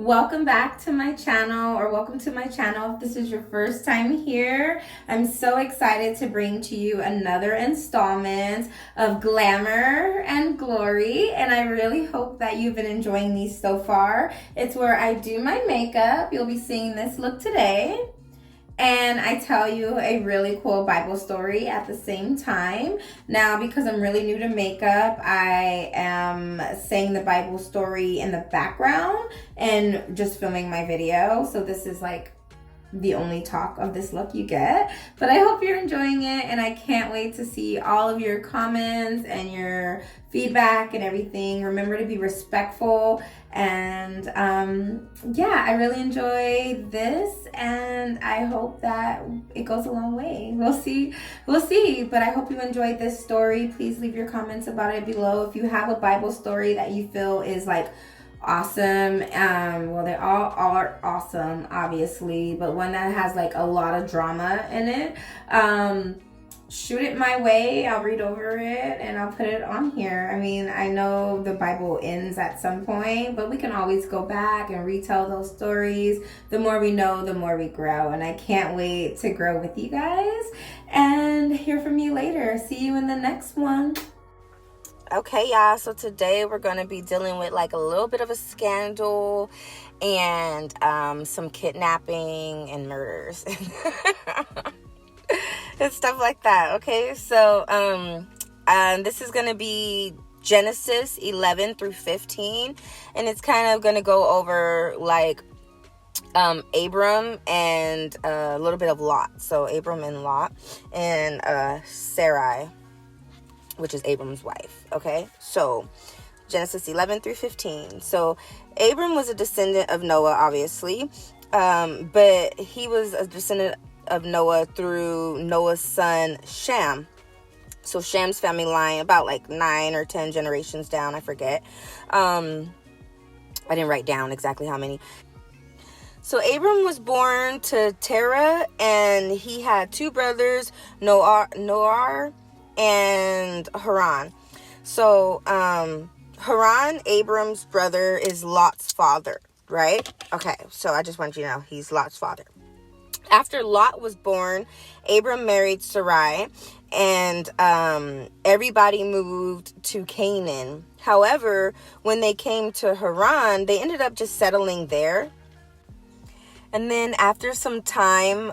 Welcome back to my channel, or welcome to my channel if this is your first time here. I'm so excited to bring to you another installment of Glamour and Glory, and I really hope that you've been enjoying these so far. It's where I do my makeup. You'll be seeing this look today. And I tell you a really cool Bible story at the same time. Now, because I'm really new to makeup, I am saying the Bible story in the background and just filming my video. So this is like the only talk of this look you get. But I hope you're enjoying it, and I can't wait to see all of your comments and your feedback and everything. Remember to be respectful, and yeah, I really enjoy this, and I hope that it goes a long way. We'll see, but I hope you enjoyed this story. Please leave your comments about it below. If you have a Bible story that you feel is like awesome, well, they all are awesome, obviously, but one that has like a lot of drama in it, shoot it my way. I'll read over it and I'll put it on here. I mean, I know the Bible ends at some point, but we can always go back and retell those stories. The more we know, the more we grow, and I can't wait to grow with you guys and hear from you later. See you in the next one. Okay, y'all, so today we're going to be dealing with like a little bit of a scandal and some kidnapping and murders and stuff like that. Okay, so this is going to be Genesis 11 through 15, and it's kind of going to go over like Abram and a little bit of Lot. So Abram and Lot and Sarai, which is Abram's wife. Okay, so Genesis 11 through 15. So Abram was a descendant of Noah, obviously, but he was a descendant of Noah through Noah's son Shem. So Shem's family line, about like 9 or 10 generations down, I forget. I didn't write down exactly how many. So Abram was born to Terah, and he had 2 brothers, Noah and Haran. So Haran, Abram's brother, is Lot's father, right? Okay, so I just want you to know he's Lot's father. After Lot was born, Abram married Sarai, and everybody moved to Canaan. However, when they came to Haran, they ended up just settling there. And then after some time,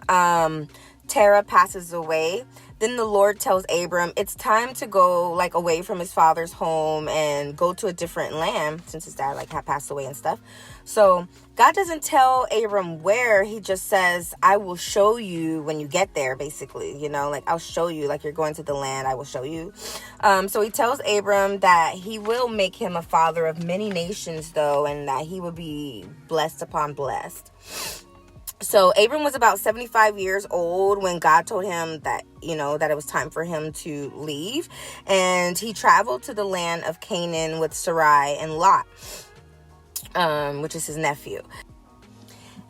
Terah passes away. Then the Lord tells Abram it's time to go like away from his father's home and go to a different land, since his dad like had passed away and stuff. So God doesn't tell Abram where. He just says, I will show you when you get there, basically, you know, like I'll show you, like you're going to the land, I will show you. So he tells Abram that he will make him a father of many nations though, and that he will be blessed upon blessed. So Abram was about 75 years old when God told him that, you know, that it was time for him to leave. And he traveled to the land of Canaan with Sarai and Lot, which is his nephew.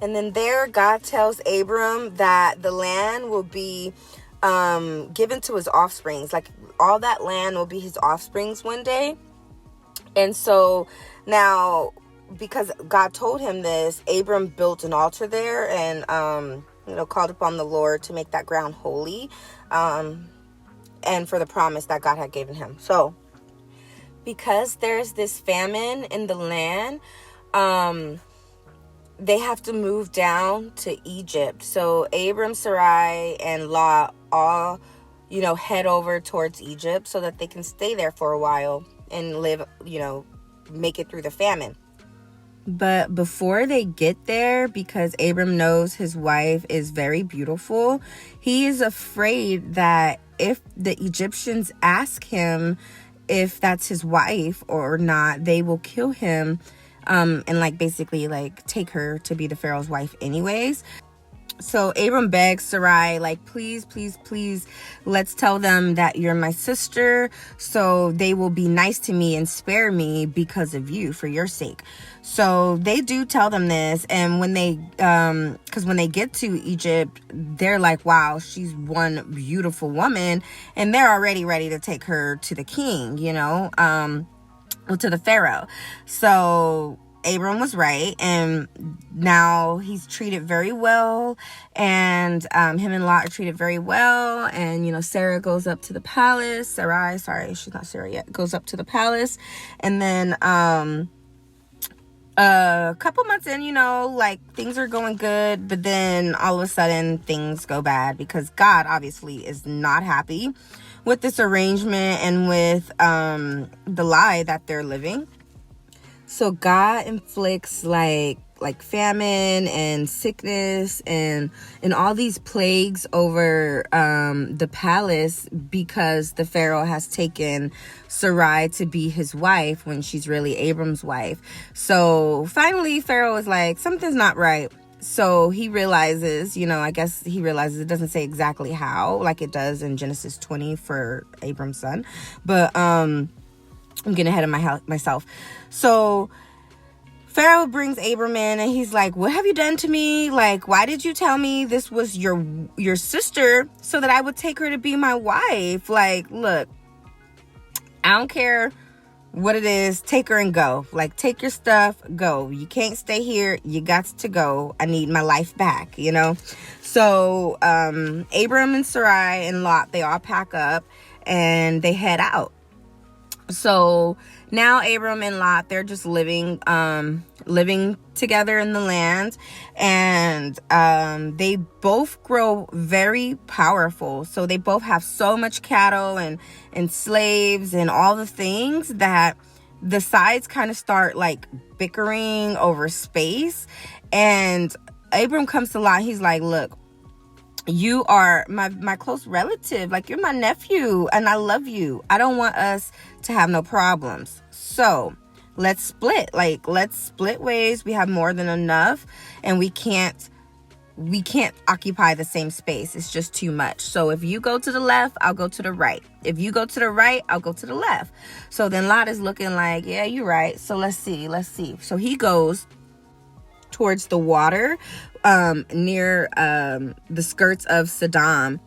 And then there, God tells Abram that the land will be given to his offsprings. Like all that land will be his offsprings one day. And so now, because God told him this, Abram built an altar there and, called upon the Lord to make that ground holy, and for the promise that God had given him. So because there's this famine in the land, they have to move down to Egypt. So Abram, Sarai, and Lot all, head over towards Egypt so that they can stay there for a while and live, make it through the famine. But before they get there, because Abram knows his wife is very beautiful, he is afraid that if the Egyptians ask him if that's his wife or not, they will kill him, and basically take her to be the Pharaoh's wife anyways. So Abram begs Sarai, please, please, please, let's tell them that you're my sister, so they will be nice to me and spare me because of you, for your sake. So they do tell them this, and when they, because when they get to Egypt, they're like, wow, she's one beautiful woman, and they're already ready to take her to the king, to the Pharaoh. So Abram was right, and now he's treated very well, and him and Lot are treated very well. And Sarah goes up to the palace. Sarai, sorry, she's not Sarah yet, goes up to the palace. And then a couple months in, like things are going good, but then all of a sudden things go bad, because God obviously is not happy with this arrangement and with the lie that they're living. So God inflicts like famine and sickness and all these plagues over the palace, because the Pharaoh has taken Sarai to be his wife when she's really Abram's wife. So finally Pharaoh is like, something's not right. So he realizes, I guess he realizes, it doesn't say exactly how, like it does in Genesis 20 for Abram's son. But I'm getting ahead of myself. So Pharaoh brings Abram in, and he's like, what have you done to me? Like, why did you tell me this was your sister so that I would take her to be my wife? Like, look, I don't care what it is. Take her and go. Like, take your stuff, go. You can't stay here. You got to go. I need my life back, So Abram and Sarai and Lot, they all pack up and they head out. So now Abram and Lot, they're just living together in the land, and they both grow very powerful. So they both have so much cattle and slaves and all the things that the sides kind of start like bickering over space. And Abram comes to Lot. He's like, look, you are my close relative. Like, you're my nephew and I love you. I don't want us to have no problems. So let's split. Let's split ways. We have more than enough, and we can't occupy the same space. It's just too much. So if you go to the left, I'll go to the right. If you go to the right, I'll go to the left. So then Lot is looking like, yeah, you're right. So let's see. So he goes towards the water near the skirts of Sodom.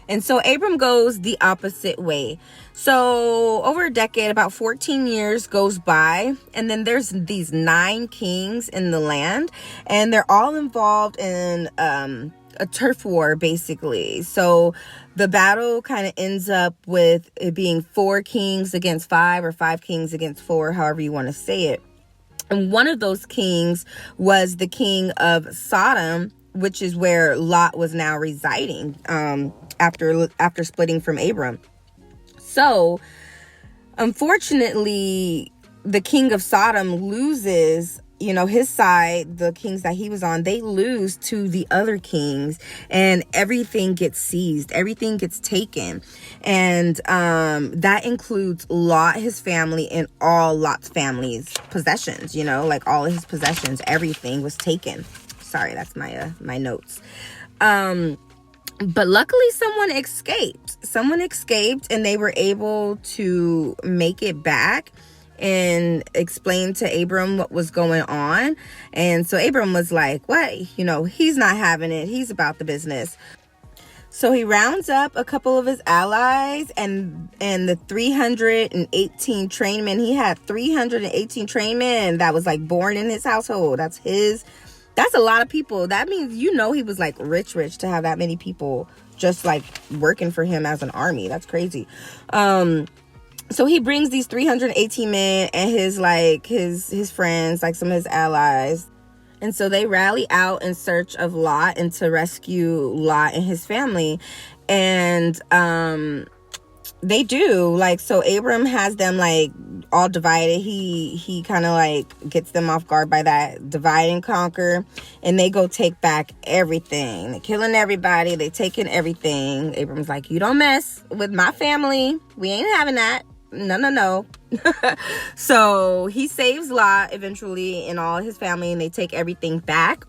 And so Abram goes the opposite way. So over a decade, about 14 years goes by, and then there's these 9 kings in the land, and they're all involved in a turf war, basically. So the battle kind of ends up with it being 4 kings against 5, or 5 kings against 4, however you want to say it. And one of those kings was the king of Sodom, which is where Lot was now residing after splitting from Abram. So, unfortunately, the king of Sodom loses, his side, the kings that he was on, they lose to the other kings, and everything gets seized, everything gets taken. And that includes Lot, his family, and all Lot's family's possessions, like all of his possessions, everything was taken. Sorry, that's my notes. But luckily someone escaped and they were able to make it back and explain to Abram what was going on. And so Abram was like, what? He's not having it. He's about the business. So he rounds up a couple of his allies and the 318 trained men. He had 318 trained men that was like born in his household. That's a lot of people. That means, he was like rich to have that many people just like working for him as an army. That's crazy. So he brings these 318 men and his friends, like some of his allies. And so they rally out in search of Lot and to rescue Lot and his family. And they do. So Abram has them all divided. He kind of gets them off guard by that divide and conquer, and they go take back everything. They're killing everybody. They taking everything. Abram's like, you don't mess with my family. We ain't having that. No. So he saves Lot eventually and all his family, and they take everything back.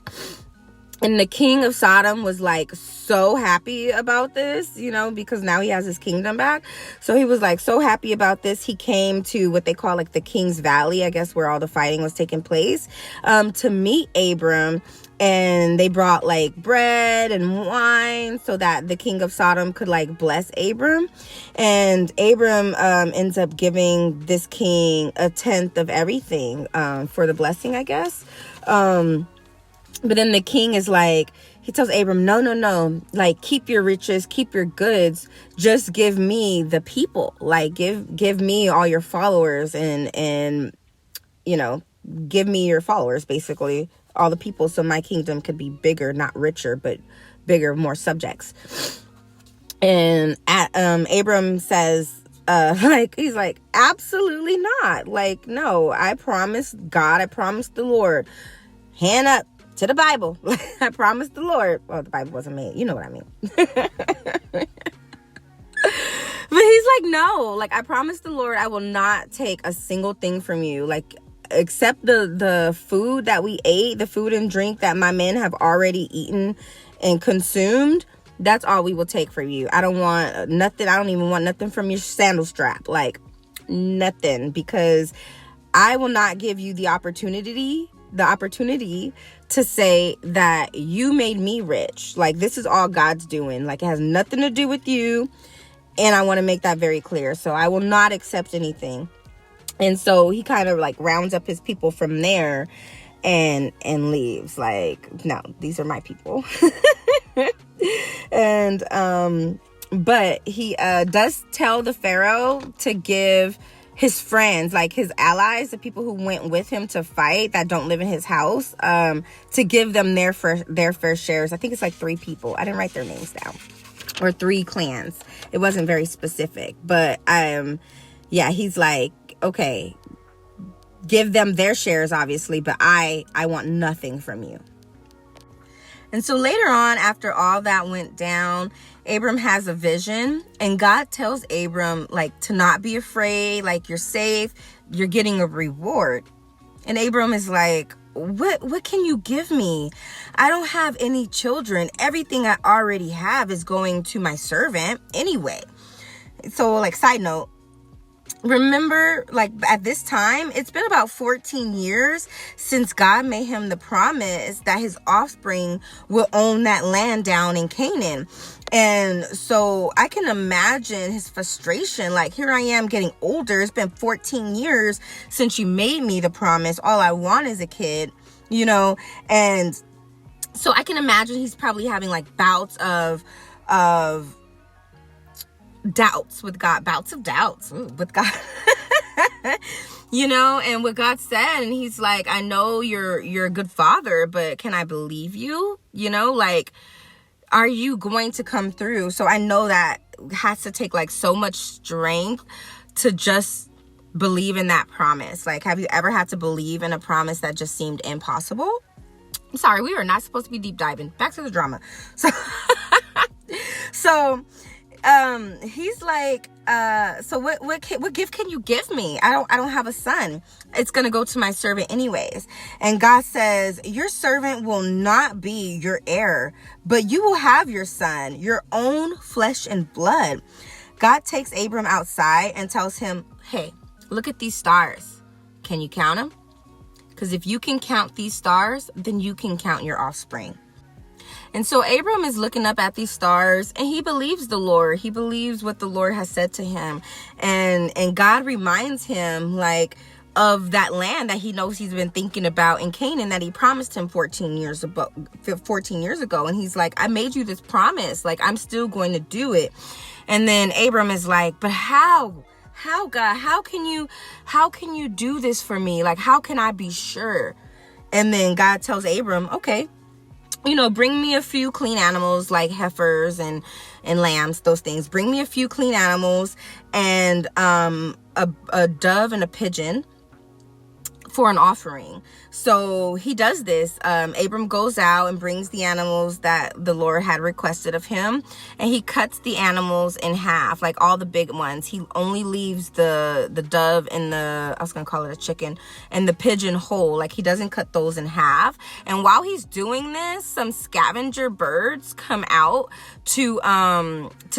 And the king of Sodom was like so happy about this, because now he has his kingdom back. So he was like so happy about this. He came to what they call like the King's Valley, I guess, where all the fighting was taking place, to meet Abram. And they brought like bread and wine so that the king of Sodom could like bless Abram. And Abram ends up giving this king a tenth of everything for the blessing, I guess. But then the king is like, he tells Abram, no, like, keep your riches, keep your goods, just give me the people, like, give me all your followers and give me your followers, basically, all the people, so my kingdom could be bigger, not richer, but bigger, more subjects. And Abram says, he's like, absolutely not. Like, no, I promised God, I promised the Lord, hand up to the Bible. I promised the Lord. Well, the Bible wasn't made. You know what I mean. But he's like, no, like, I promised the Lord I will not take a single thing from you. Like, except the food that we ate, the food and drink that my men have already eaten and consumed. That's all we will take from you. I don't want nothing. I don't even want nothing from your sandal strap. Like, nothing. Because I will not give you the opportunity to say that you made me rich. Like, this is all God's doing. Like, it has nothing to do with you. And I want to make that very clear. So I will not accept anything. And so he kind of like rounds up his people from there and leaves. Like, no, these are my people. And but he does tell the Pharaoh to give his friends, like his allies, the people who went with him to fight that don't live in his house, to give them their fair shares. I think it's like 3 people. I didn't write their names down. Or 3 clans. It wasn't very specific. But he's like, okay, give them their shares, obviously, but I want nothing from you. And so later on, after all that went down, Abram has a vision, and God tells Abram, like, to not be afraid, like, you're safe, you're getting a reward. And Abram is like, what can you give me? I don't have any children. Everything I already have is going to my servant anyway. So, like, side note, remember, like, at this time, it's been about 14 years since God made him the promise that his offspring will own that land down in Canaan. And so I can imagine his frustration. Like, here I am getting older. It's been 14 years since you made me the promise. All I want is a kid, and so I can imagine he's probably having like bouts of doubts with God, with God, and what God said. And he's like, I know you're a good father, but can I believe you? Like, are you going to come through? So I know that has to take like so much strength to just believe in that promise. Like, have you ever had to believe in a promise that just seemed impossible? I'm sorry, we are not supposed to be deep diving. Back to the drama. So he's like, so what gift can you give me? I don't have a son. It's going to go to my servant anyways. And God says, your servant will not be your heir, but you will have your son, your own flesh and blood. God takes Abram outside and tells him, hey, look at these stars. Can you count them? Because if you can count these stars, then you can count your offspring. And so Abram is looking up at these stars, and he believes the Lord. He believes what the Lord has said to him. And God reminds him, like, of that land that he knows he's been thinking about in Canaan that he promised him 14 years ago. And he's like, I made you this promise. Like, I'm still going to do it. And then Abram is like, but how? How, God? How can you do this for me? Like, how can I be sure? And then God tells Abram, okay, bring me a few clean animals like heifers and lambs, those things. Bring me a few clean animals and a dove and a pigeon for an offering. So he does this. Abram goes out and brings the animals that the Lord had requested of him, and he cuts the animals in half, like all the big ones. He only leaves the dove and I was gonna call it a chicken, and the pigeon whole. Like, he doesn't cut those in half. And while he's doing this, some scavenger birds come out to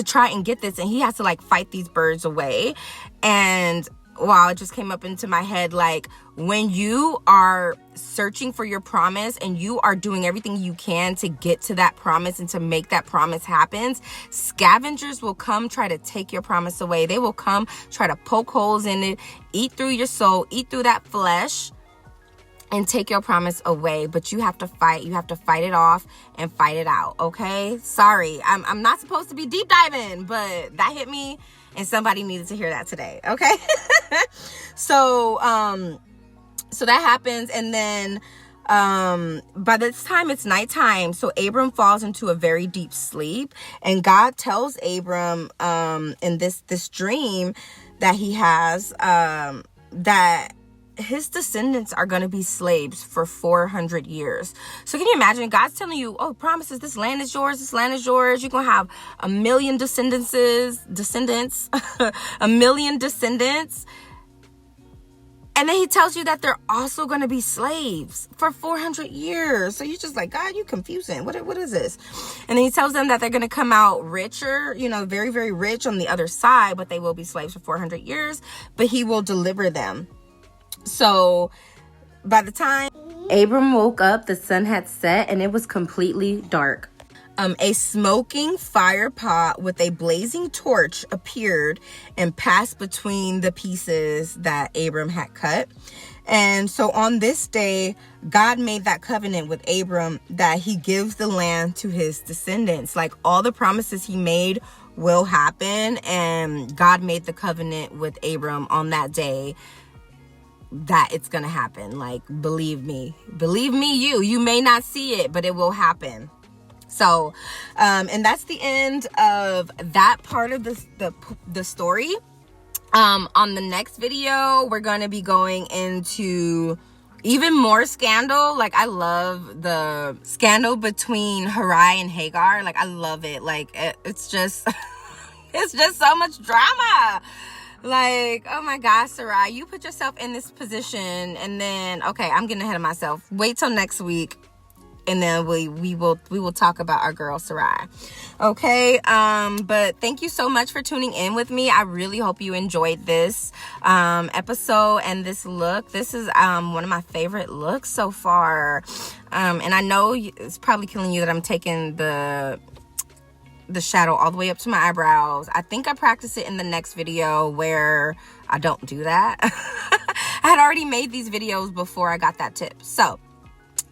try and get this, and he has to like fight these birds away. And wow, it just came up into my head, like, when you are searching for your promise and you are doing everything you can to get to that promise and to make that promise happen, scavengers will come try to take your promise away. They will come try to poke holes in it, eat through your soul, eat through that flesh, and take your promise away. But you have to fight. You have to fight it off and fight it out, okay? Sorry, I'm not supposed to be deep diving, but that hit me, and somebody needed to hear that today, okay? So that happens, and then by this time it's nighttime. So Abram falls into a very deep sleep, and God tells Abram in this dream that he has that his descendants are going to be slaves for 400 years. So can you imagine? God's telling you, oh, promises, this land is yours, this land is yours. You're going to have 1 million descendants, a million descendants. And then he tells you that they're also going to be slaves for 400 years. So you're just like, God, you confusing. What is this? And then he tells them that they're going to come out richer, very, very rich on the other side, but they will be slaves for 400 years, but he will deliver them. So by the time Abram woke up, the sun had set and it was completely dark. A smoking fire pot with a blazing torch appeared and passed between the pieces that Abram had cut. And so on this day, God made that covenant with Abram that he gives the land to his descendants. Like, all the promises he made will happen. And God made the covenant with Abram on that day that it's gonna happen. Like, believe me, you may not see it, but it will happen. So and that's the end of that part of the story. On the next video, we're gonna be going into even more scandal. Like, I love the scandal between Sarai and Hagar. Like, I love it. Like, it's just it's just so much drama. Like, oh my gosh, Sarai, you put yourself in this position, and then, okay, I'm getting ahead of myself. Wait till next week, and then we will talk about our girl Sarai. Okay, but thank you so much for tuning in with me. I really hope you enjoyed this episode and this look. This is one of my favorite looks so far. And I know it's probably killing you that I'm taking the shadow all the way up to my eyebrows. I think I practice it in the next video where I don't do that. I had already made these videos before I got that tip. So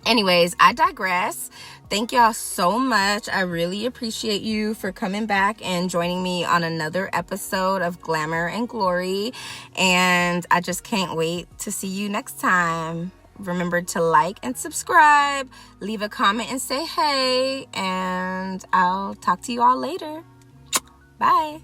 anyways, I digress. Thank y'all so much. I really appreciate you for coming back and joining me on another episode of Glamour and Glory. And I just can't wait to see you next time. Remember to like and subscribe, leave a comment and say hey, and I'll talk to you all later. Bye.